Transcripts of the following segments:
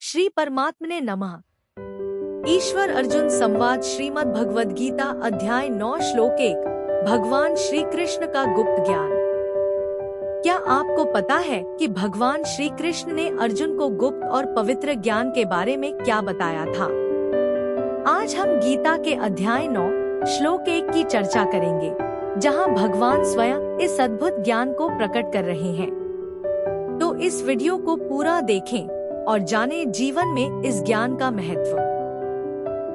श्री परमात्मने नमः। ईश्वर अर्जुन संवाद श्रीमद् भगवद गीता अध्याय 9 श्लोक 1। भगवान श्री कृष्ण का गुप्त ज्ञान। क्या आपको पता है कि भगवान श्री कृष्ण ने अर्जुन को गुप्त और पवित्र ज्ञान के बारे में क्या बताया था? आज हम गीता के अध्याय 9 श्लोक 1 की चर्चा करेंगे, जहां भगवान स्वयं इस अद्भुत ज्ञान को प्रकट कर रहे हैं। तो इस वीडियो को पूरा देखें और जानें जीवन में इस ज्ञान का महत्व।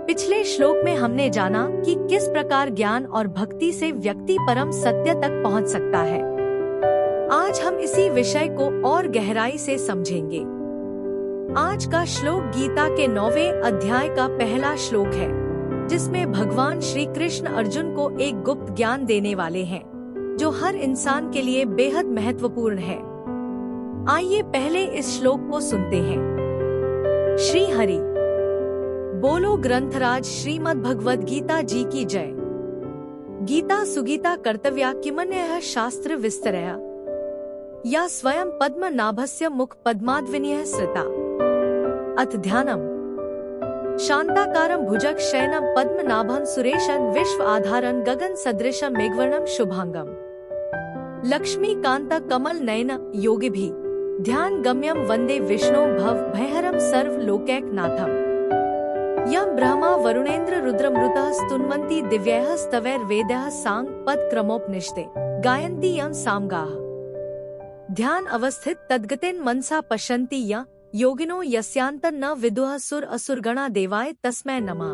पिछले श्लोक में हमने जाना कि किस प्रकार ज्ञान और भक्ति से व्यक्ति परम सत्य तक पहुंच सकता है। आज हम इसी विषय को और गहराई से समझेंगे। आज का श्लोक गीता के 9वें अध्याय का पहला श्लोक है, जिसमें भगवान श्री कृष्ण अर्जुन को एक गुप्त ज्ञान देने वाले हैं, जो हर इंसान के लिए बेहद महत्वपूर्ण है। आइए पहले इस श्लोक को सुनते हैं। श्री हरि बोलो ग्रंथराज श्रीमद् भगवद गीता जी की जय। गीता सुगीता कर्तव्या किमन्यः शास्त्र विस्तरया या स्वयं पद्म नाभस्य मुख पद्माद्विनीयः सृता। अथ ध्यानम् शांताकारं भुजग शयनं पद्मनाभं सुरेशं विश्व आधारं गगन सदृशं मेघवर्णं शुभांगम। लक्ष्मीकांत कमल नयन योगिभिः ध्यान गम्यम वंदे विष्णु भव भयहरम सर्व लोकैकनाथम। यम ब्रह्मा वरुणेन्द्र रुद्रमृतः स्तुन्वन्ति दिव्यैः स्तवैर्वेदैः सांग पद क्रमोपनिषदे गायन्ति यं सामगाः। ध्यान अवस्थित तद्गतेन मनसा पश्यन्ति य योगिनो यस्यान्तं न विदुः सुर असुरगणा देवाय तस्मै नमः।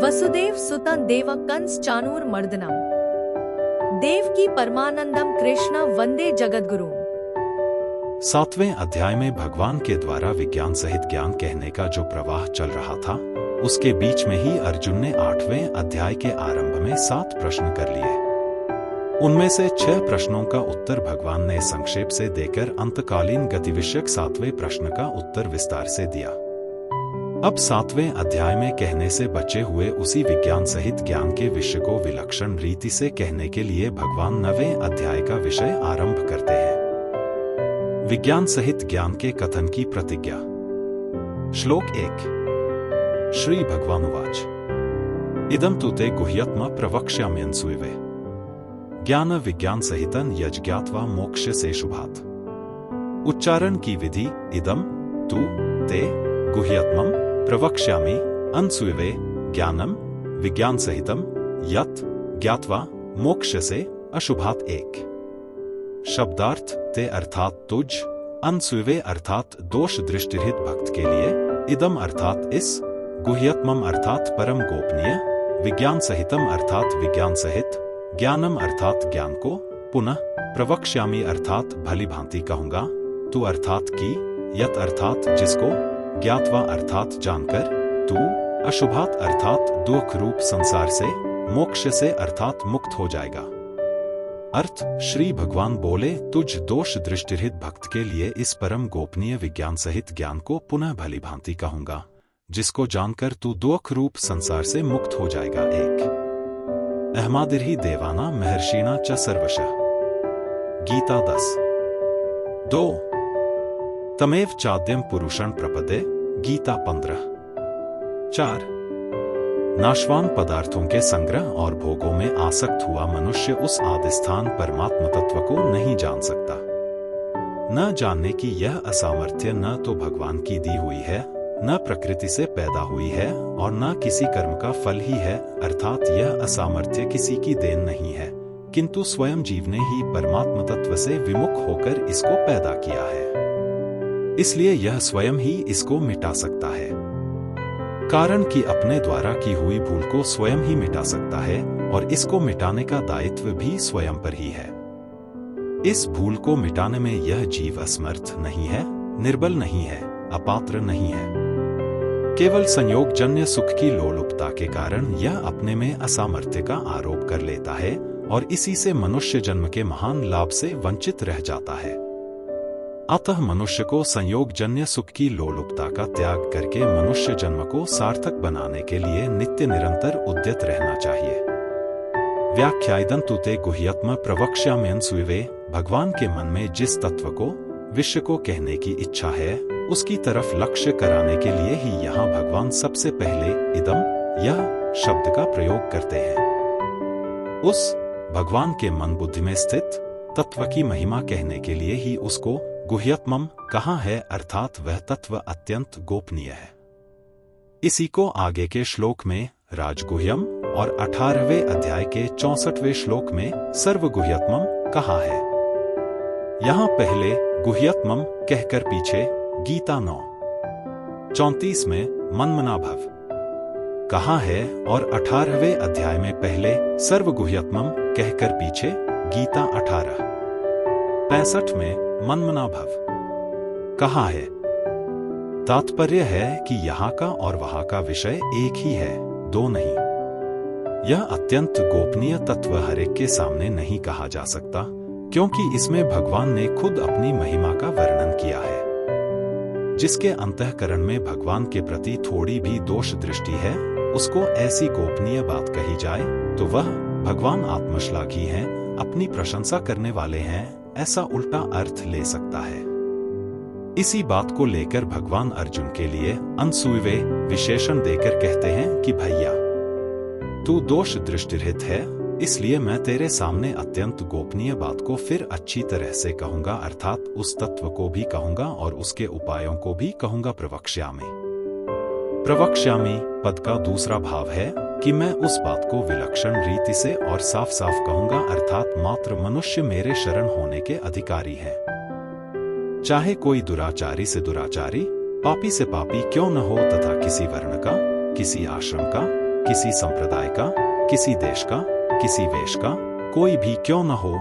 वसुदेव सुतं देव कंस चाणूरमर्दनम देवकी परमानंदम कृष्ण वंदे जगद्गुरु। 7वें अध्याय में भगवान के द्वारा विज्ञान सहित ज्ञान कहने का जो प्रवाह चल रहा था, उसके बीच में ही अर्जुन ने 8वें अध्याय के आरंभ में 7 प्रश्न कर लिए। उनमें से 6 प्रश्नों का उत्तर भगवान ने संक्षेप से देकर अंतकालीन गतिविषयक 7वें प्रश्न का उत्तर विस्तार से दिया। अब 7वें अध्याय में कहने से बचे हुए उसी विज्ञान सहित ज्ञान के विषय को विलक्षण रीति से कहने के लिए भगवान 9वें अध्याय का विषय आरंभ करते हैं। विज्ञान सहित ज्ञान के कथन की प्रतिज्ञा। श्लोक 1। श्री भगवानुवाच इदं तु ते गुह्यत्म प्रवक्ष्याम्यंसूयवे ज्ञान विज्ञान सहितं यज्ञात्वा मोक्ष्यसे शुभात्। उच्चारण की विधि इदं तु ते गुह्यत्मं प्रवक्ष्यामि अंसूयवे ज्ञानम विज्ञान सहितं यत् ज्ञात्वा मोक्ष्यसे अशुभात्। 1 शब्दार्थ ते अर्थात तुझ, अनसुवे अर्थात दोष दृष्टिरहित भक्त के लिए, इदम अर्थात इस, गुह्यत्मम अर्थात परम गोपनीय, विज्ञान सहितम अर्थात विज्ञान सहित, ज्ञानम अर्थात ज्ञान को, पुनः प्रवक्ष्यामि अर्थात भली भांति कहूंगा, तू अर्थात की, यत अर्थात जिसको, ज्ञात्वा अर्थात जानकर, तू अशुभात अर्थात दुख रूप संसार से, मोक्ष से अर्थात मुक्त हो जाएगा। अर्थ श्री भगवान बोले, तुझ दोष दृष्टिरहित भक्त के लिए इस परम गोपनीय विज्ञान सहित ज्ञान को पुनः भली भांति कहूंगा, जिसको जानकर तू दुख रूप संसार से मुक्त हो जाएगा। 1 अहमादिर्हि देवाना महर्षिणा च सर्वशः गीता 10। 2 तमेव चाद्यम पुरुषं प्रपदे गीता 15। 4 नाशवान पदार्थों के संग्रह और भोगों में आसक्त हुआ मनुष्य उस आदिस्थान परमात्म तत्व को नहीं जान सकता। न जानने की यह असामर्थ्य न तो भगवान की दी हुई है, न प्रकृति से पैदा हुई है, और न किसी कर्म का फल ही है, अर्थात यह असामर्थ्य किसी की देन नहीं है, किंतु स्वयं जीव ने ही परमात्म तत्व से विमुख होकर इसको पैदा किया है। इसलिए यह स्वयं ही इसको मिटा सकता है। कारण कि अपने द्वारा की हुई भूल को स्वयं ही मिटा सकता है, और इसको मिटाने का दायित्व भी स्वयं पर ही है। इस भूल को मिटाने में यह जीव असमर्थ नहीं है, निर्बल नहीं है, अपात्र नहीं है। केवल संयोगजन्य सुख की लोलुपता के कारण यह अपने में असामर्थ्य का आरोप कर लेता है, और इसी से मनुष्य जन्म के महान लाभ से वंचित रह जाता है। अतः मनुष्य को संयोगजन्य सुख की लोलुपता का त्याग करके मनुष्य जन्म को सार्थक बनाने के लिए नित्य निरंतर उद्यत रहना चाहिए। व्याख्याइदं तु ते गुह्यत्म प्रवक्ष्याम्यंसूयवे। भगवान के मन में जिस तत्व को, विश्व को कहने की इच्छा है, उसकी तरफ लक्ष्य कराने के लिए ही यहाँ भगवान सबसे पहले इदम यह शब्द का प्रयोग करते हैं। उस भगवान के मन बुद्धि में स्थित तत्व की महिमा कहने के लिए ही उसको गुह्यतमम कहा है, अर्थात वह तत्व अत्यंत गोपनीय है। इसी को आगे के श्लोक में राजगुह्यम और 18वें अध्याय के 64वें श्लोक में सर्वगुह्यतमम कहा है। यहां पहले गुह्यतमम कहकर पीछे गीता 9:34 में मनमना भव कहा है और 18वें अध्याय में पहले सर्वगुह्यतमम कहकर पीछे गीता 18:65 में मनमना भव कहा है। तात्पर्य है कि यहाँ का और वहाँ का विषय एक ही है, दो नहीं। यह अत्यंत गोपनीय तत्व हर एक के सामने नहीं कहा जा सकता, क्योंकि इसमें भगवान ने खुद अपनी महिमा का वर्णन किया है। जिसके अंतःकरण में भगवान के प्रति थोड़ी भी दोष दृष्टि है, उसको ऐसी गोपनीय बात कही जाए तो वह भगवान आत्मश्लाघी हैं, अपनी प्रशंसा करने वाले हैं, ऐसा उल्टा अर्थ ले सकता है। इसी बात को लेकर भगवान अर्जुन के लिए अनसुइवे विशेषण देकर कहते हैं कि भैया तू दोष दृष्टिरहित है, इसलिए मैं तेरे सामने अत्यंत गोपनीय बात को फिर अच्छी तरह से कहूंगा, अर्थात उस तत्व को भी कहूंगा और उसके उपायों को भी कहूंगा। प्रवक्ष्यामि प्रवक्ष्यामि पद का दूसरा भाव है कि मैं उस बात को विलक्षण रीति से और साफ साफ कहूंगा, अर्थात मात्र मनुष्य मेरे शरण होने के अधिकारी है। चाहे कोई दुराचारी से दुराचारी, पापी से पापी क्यों न हो, तथा किसी वर्ण का, किसी आश्रम का, किसी संप्रदाय का, किसी देश का, किसी वेश का कोई भी क्यों न हो,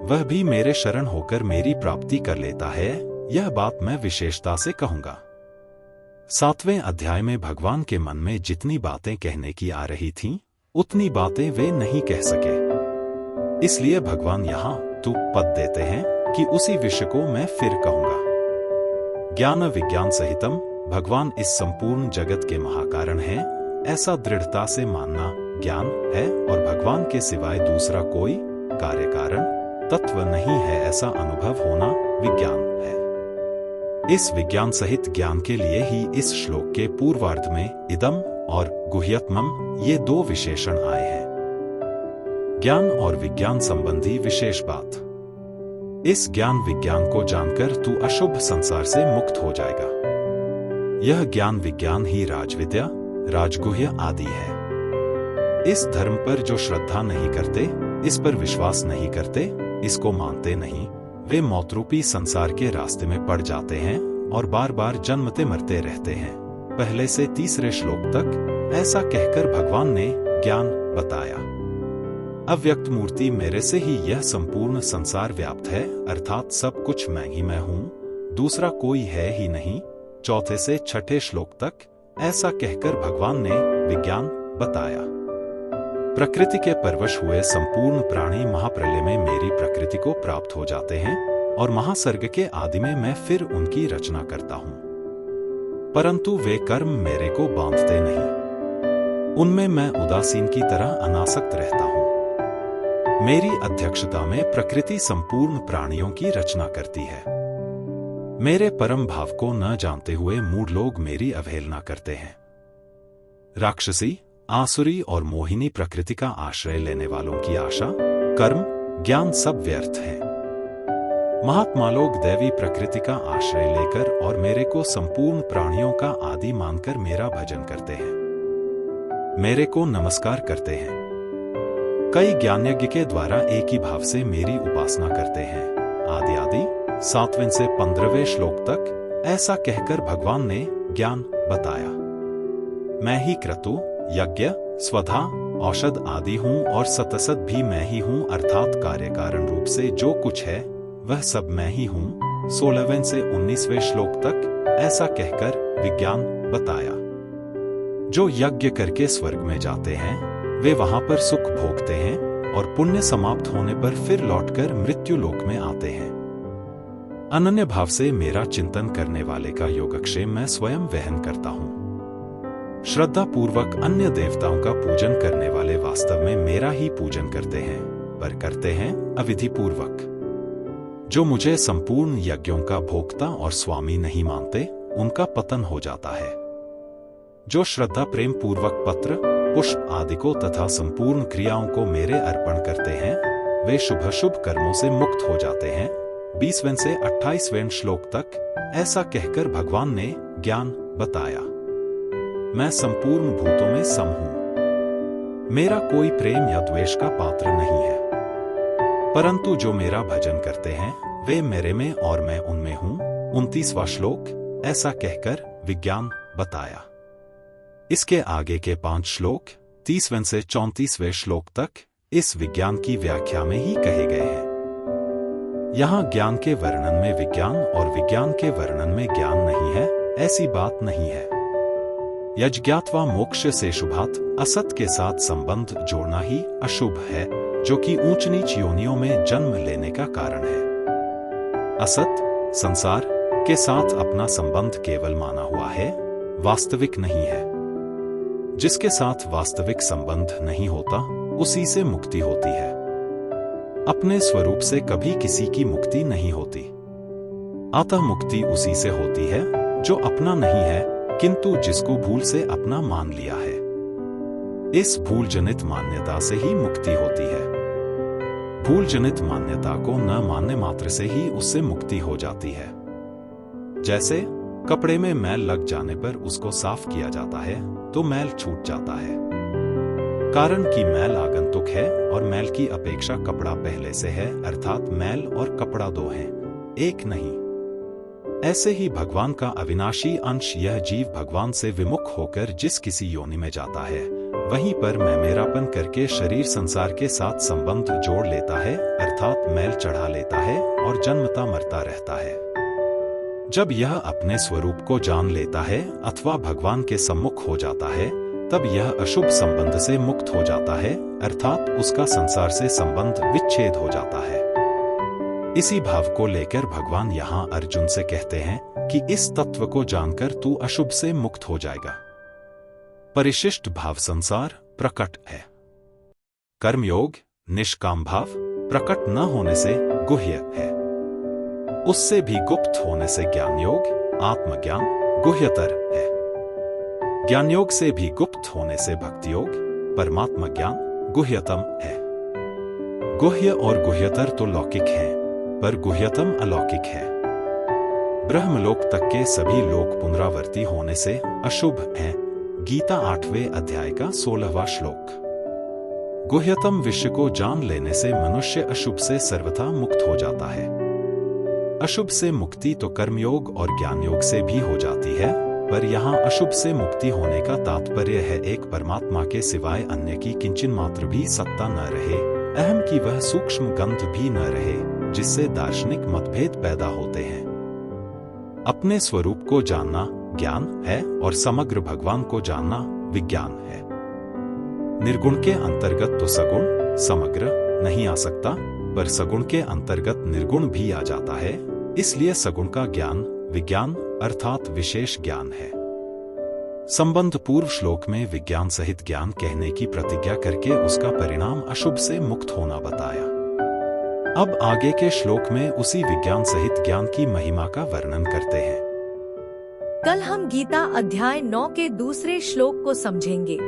वह भी मेरे शरण होकर मेरी प्राप्ति कर लेता है। यह बात मैं विशेषता से कहूंगा। 7वें अध्याय में भगवान के मन में जितनी बातें कहने की आ रही थीं, उतनी बातें वे नहीं कह सके। इसलिए भगवान यहां तू पद देते हैं कि उसी विषय को मैं फिर कहूंगा। ज्ञान विज्ञान सहितम भगवान इस संपूर्ण जगत के महाकारण हैं, ऐसा दृढ़ता से मानना ज्ञान है, और भगवान के सिवाय दूसरा कोई कार्य कारण तत्व नहीं है, ऐसा अनुभव होना विज्ञान है। इस विज्ञान सहित ज्ञान के लिए ही इस श्लोक के पूर्वार्ध में इदम और गुह्यतमम ये दो विशेषण आए हैं। ज्ञान और विज्ञान संबंधी विशेष बात। इस ज्ञान विज्ञान को जानकर तू अशुभ संसार से मुक्त हो जाएगा। यह ज्ञान विज्ञान ही राजविद्या, राजगुह्य आदि है। इस धर्म पर जो श्रद्धा नहीं करते, इस पर विश्वास नहीं करते, इसको मानते नहीं, वे मौतरूपी संसार के रास्ते में पड़ जाते हैं और बार बार जन्मते मरते रहते हैं। पहले से 3 श्लोक तक ऐसा कहकर भगवान ने ज्ञान बताया। अव्यक्त मूर्ति मेरे से ही यह संपूर्ण संसार व्याप्त है, अर्थात सब कुछ मैं ही मैं हूं, दूसरा कोई है ही नहीं। 4 से 6 श्लोक तक ऐसा कहकर भगवान ने विज्ञान बताया। प्रकृति के परवश हुए संपूर्ण प्राणी महाप्रलय में मेरी प्रकृति को प्राप्त हो जाते हैं और महासर्ग के आदि में मैं फिर उनकी रचना करता हूं, परंतु वे कर्म मेरे को बांधते नहीं। उनमें मैं उदासीन की तरह अनासक्त रहता हूं। मेरी अध्यक्षता में प्रकृति संपूर्ण प्राणियों की रचना करती है। मेरे परम भाव को न जानते हुए मूढ़ लोग मेरी अवहेलना करते हैं। राक्षसी, आसुरी और मोहिनी प्रकृति का आश्रय लेने वालों की आशा, कर्म, ज्ञान सब व्यर्थ है। महात्मा लोग दैवी प्रकृति का आश्रय लेकर और मेरे को संपूर्ण प्राणियों का आदि मानकर मेरा भजन करते हैं, मेरे को नमस्कार करते हैं। कई ज्ञानयज्ञ के द्वारा एक ही भाव से मेरी उपासना करते हैं। आदि आदि 7वें से 15वें श्लोक तक ऐसा कहकर भगवान ने ज्ञान बताया। मैं ही क्रतु, यज्ञ, स्वधा, औषध आदि हूं और सतसत भी मैं ही हूं, अर्थात कार्य कारण रूप से जो कुछ है वह सब मैं ही हूं। 16वें से 19वें श्लोक तक ऐसा कहकर विज्ञान बताया। जो यज्ञ करके स्वर्ग में जाते हैं वे वहां पर सुख भोगते हैं और पुण्य समाप्त होने पर फिर लौटकर मृत्यु लोक में आते हैं। अनन्य भाव से मेरा चिंतन करने वाले का योगक्षेम मैं स्वयं वहन करता हूं। श्रद्धा पूर्वक अन्य देवताओं का पूजन करने वाले वास्तव में मेरा ही पूजन करते हैं, पर करते हैं अविधि पूर्वक। जो मुझे संपूर्ण यज्ञों का भोक्ता और स्वामी नहीं मानते, उनका पतन हो जाता है। जो श्रद्धा प्रेम पूर्वक पत्र, पुष्प आदि को तथा संपूर्ण क्रियाओं को मेरे अर्पण करते हैं, वे शुभ शुभ कर्मों से मुक्त हो जाते हैं। 20वें से 28वें श्लोक तक ऐसा कहकर भगवान ने ज्ञान बताया। मैं संपूर्ण भूतों में सम हूं। मेरा कोई प्रेम या द्वेष का पात्र नहीं है, परंतु जो मेरा भजन करते हैं वे मेरे में और मैं उनमें हूं। 29वां श्लोक ऐसा कहकर विज्ञान बताया। इसके आगे के 5 श्लोक 30वें से 34वें श्लोक तक इस विज्ञान की व्याख्या में ही कहे गए हैं। यहां ज्ञान के वर्णन में विज्ञान और विज्ञान के वर्णन में ज्ञान नहीं है, ऐसी बात नहीं है। यज्ञात्वा मोक्ष से शुभात असत के साथ संबंध जोड़ना ही अशुभ है, जो कि ऊंच नीच योनियों में जन्म लेने का कारण है। असत संसार के साथ अपना संबंध केवल माना हुआ है, वास्तविक नहीं है। जिसके साथ वास्तविक संबंध नहीं होता उसी से मुक्ति होती है। अपने स्वरूप से कभी किसी की मुक्ति नहीं होती। अतः मुक्ति उसी से होती है जो अपना नहीं है, किंतु जिसको भूल से अपना मान लिया है। इस भूल जनित मान्यता से ही मुक्ति होती है। भूल जनित मान्यता को न मानने मात्र से ही उससे मुक्ति हो जाती है। जैसे कपड़े में मैल लग जाने पर उसको साफ किया जाता है तो मैल छूट जाता है, कारण कि मैल आगंतुक है और मैल की अपेक्षा कपड़ा पहले से है, अर्थात मैल और कपड़ा दो हैं, एक नहीं। ऐसे ही भगवान का अविनाशी अंश यह जीव भगवान से विमुख होकर जिस किसी योनि में जाता है, वहीं पर मैं मेरापन करके शरीर संसार के साथ संबंध जोड़ लेता है, अर्थात मैल चढ़ा लेता है और जन्मता मरता रहता है। जब यह अपने स्वरूप को जान लेता है अथवा भगवान के सम्मुख हो जाता है, तब यह अशुभ संबंध से मुक्त हो जाता है, अर्थात उसका संसार से संबंध विच्छेद हो जाता है। इसी भाव को लेकर भगवान यहाँ अर्जुन से कहते हैं कि इस तत्व को जानकर तू अशुभ से मुक्त हो जाएगा। परिशिष्ट भाव संसार प्रकट है। कर्मयोग निष्काम भाव प्रकट न होने से गुह्य है। उससे भी गुप्त होने से ज्ञान योग आत्मज्ञान गुह्यतर है। ज्ञान योग से भी गुप्त होने से भक्ति योग परमात्मा ज्ञान गुह्यतम है। गुह्य और गुह्यतर तो लौकिक है, पर गुह्यतम अलौकिक है। ब्रह्मलोक तक के सभी लोक पुनरावर्ती होने से अशुभ हैं। गीता 8वें अध्याय का 16वां श्लोक। गुह्यतम विषय को जान लेने से मनुष्य अशुभ से सर्वथा मुक्त हो जाता है। अशुभ से मुक्ति तो कर्मयोग और ज्ञान योग से भी हो जाती है, पर यहाँ अशुभ से मुक्ति होने का तात्पर्य है एक परमात्मा के सिवाय अन्य की किंचन मात्र भी सत्ता न रहे, अहम की वह सूक्ष्म गंध भी न रहे, जिससे दार्शनिक मतभेद पैदा होते हैं। अपने स्वरूप को जानना ज्ञान है और समग्र भगवान को जानना विज्ञान है। निर्गुण के अंतर्गत तो सगुण समग्र नहीं आ सकता, पर सगुण के अंतर्गत निर्गुण भी आ जाता है, इसलिए सगुण का ज्ञान विज्ञान अर्थात विशेष ज्ञान है। संबंध पूर्व श्लोक में विज्ञान सहित ज्ञान कहने की प्रतिज्ञा करके उसका परिणाम अशुभ से मुक्त होना बताया। अब आगे के श्लोक में उसी विज्ञान सहित ज्ञान की महिमा का वर्णन करते हैं। कल हम गीता अध्याय 9 के दूसरे श्लोक को समझेंगे,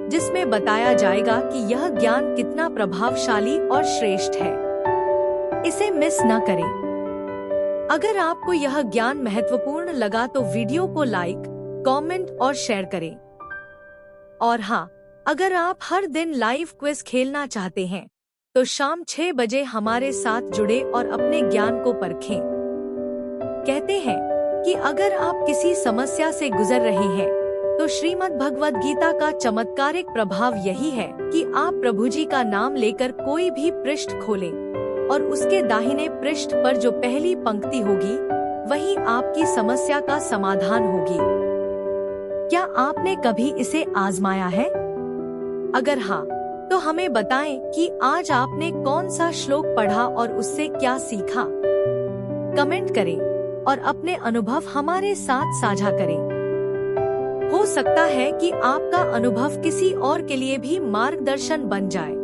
जिसमें बताया जाएगा कि यह ज्ञान कितना प्रभावशाली और श्रेष्ठ है। इसे मिस न करें। अगर आपको यह ज्ञान महत्वपूर्ण लगा तो वीडियो को लाइक, कमेंट और शेयर करें। और हाँ, अगर आप हर दिन लाइव क्विज खेलना चाहते हैं तो शाम 6 बजे हमारे साथ जुड़े और अपने ज्ञान को परखें। कहते हैं कि अगर आप किसी समस्या से गुजर रहे हैं तो श्रीमद् भगवद गीता का चमत्कारिक प्रभाव यही है कि आप प्रभु जी का नाम लेकर कोई भी पृष्ठ खोलें और उसके दाहिने पृष्ठ पर जो पहली पंक्ति होगी वही आपकी समस्या का समाधान होगी। क्या आपने कभी इसे आजमाया है? अगर हाँ, तो हमें बताएं कि आज आपने कौन सा श्लोक पढ़ा और उससे क्या सीखा। कमेंट करें और अपने अनुभव हमारे साथ साझा करें। हो सकता है कि आपका अनुभव किसी और के लिए भी मार्गदर्शन बन जाए।